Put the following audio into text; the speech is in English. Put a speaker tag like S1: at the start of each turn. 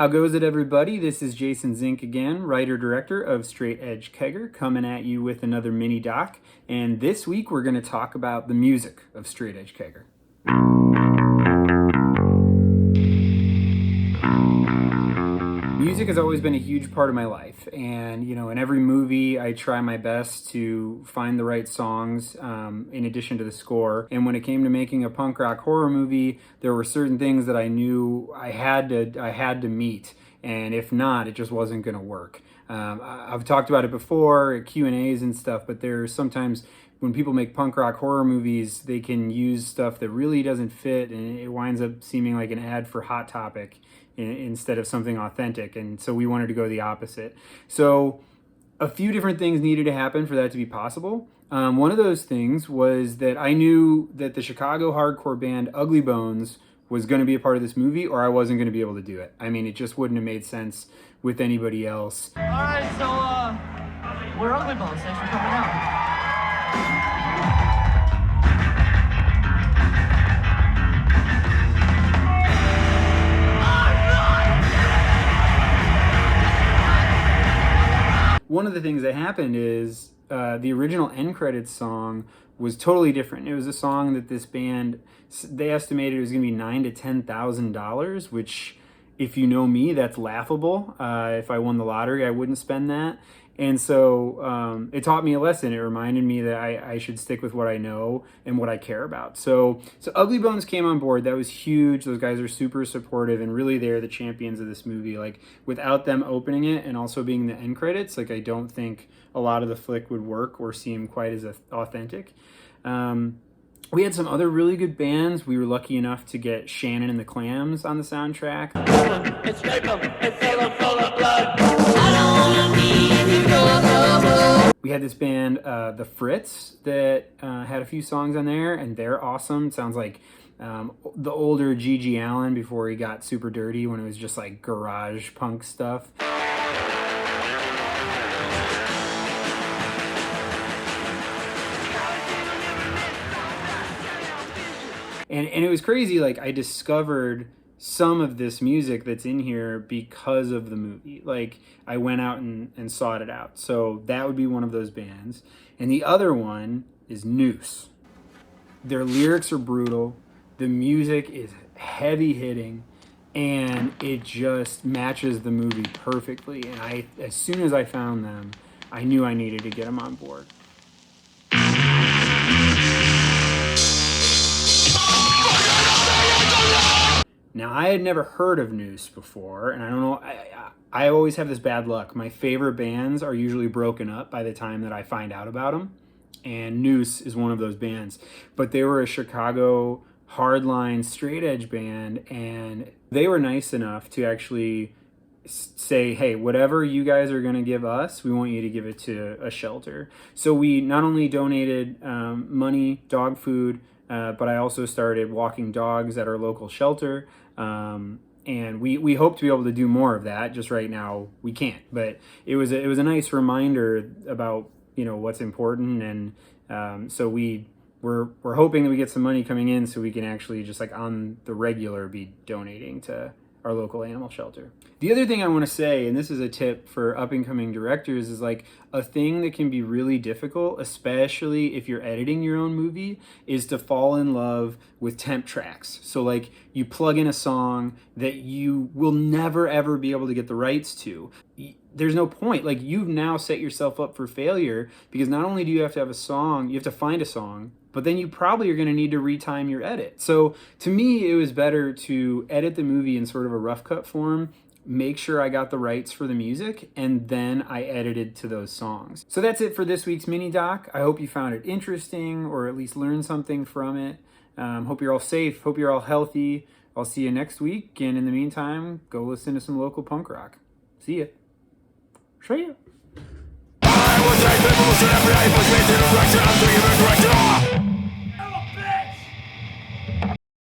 S1: How goes it, everybody? This is Jason Zink again, writer-director of Straight Edge Kegger, coming at you with another mini doc. And this week we're going to talk about the music of Straight Edge Kegger. Music has always been a huge part of my life, and in every movie I try my best to find the right songs in addition to the score. And when it came to making a punk rock horror movie, there were certain things that I knew I had to meet, and if not, it just wasn't going to work. I've talked about it before at Q&As and stuff, but there's sometimes when people make punk rock horror movies, they can use stuff that really doesn't fit, and it winds up seeming like an ad for Hot Topic instead of something authentic. And so we wanted to go the opposite. So a few different things needed to happen for that to be possible. One of those things was that I knew that the Chicago hardcore band UGLYBoNES was going to be a part of this movie, or I wasn't going to be able to do it. I mean, it just wouldn't have made sense with anybody else.
S2: All right, so we're UGLYBoNES. Thanks for coming out.
S1: One of the things that happened is the original end credits song was totally different. It was a song that this band, they estimated it was going to be $9,000 to $10,000, which, if you know me, that's laughable. If I won the lottery, I wouldn't spend that. And so it taught me a lesson. It reminded me that I should stick with what I know and what I care about. So UGLYBoNES came on board. That was huge. Those guys are super supportive, and really they're the champions of this movie. Like, without them opening it and also being the end credits, like, I don't think a lot of the flick would work or seem quite as authentic. We had some other really good bands. We were lucky enough to get Shannon and the Clams on the soundtrack. We had this band, the Fritz, that had a few songs on there, and they're awesome. It sounds like the older G.G. Allin before he got super dirty, when it was just like garage punk stuff. And it was crazy. Like, I discovered some of this music that's in here because of the movie. Like, I went out and sought it out. So that would be one of those bands. And the other one is NOOSE. Their lyrics are brutal. The music is heavy hitting, and it just matches the movie perfectly. And as soon as I found them, I knew I needed to get them on board. Now, I had never heard of NOOSE before, and I don't know, I always have this bad luck. My favorite bands are usually broken up by the time that I find out about them, and NOOSE is one of those bands. But they were a Chicago hardline straight edge band, and they were nice enough to actually say, hey, whatever you guys are going to give us, we want you to give it to a shelter. So we not only donated money, dog food, but I also started walking dogs at our local shelter. And we hope to be able to do more of that. Just right now we can't. But it was a nice reminder about what's important, and so we're hoping that we get some money coming in so we can actually just, like, on the regular be donating to our local animal shelter. The other thing I want to say, and this is a tip for up-and-coming directors, is like a thing that can be really difficult, especially if you're editing your own movie, is to fall in love with temp tracks. So, like, you plug in a song that you will never ever be able to get the rights to. There's no point. Like, you've now set yourself up for failure, because not only do you have to have a song, you have to find a song, but then you probably are going to need to retime your edit. So to me, it was better to edit the movie in sort of a rough cut form, make sure I got the rights for the music, and then I edited to those songs. So that's it for this week's mini doc. I hope you found it interesting, or at least learned something from it. Hope you're all safe. Hope you're all healthy. I'll see you next week. And in the meantime, go listen to some local punk rock. See ya. See ya.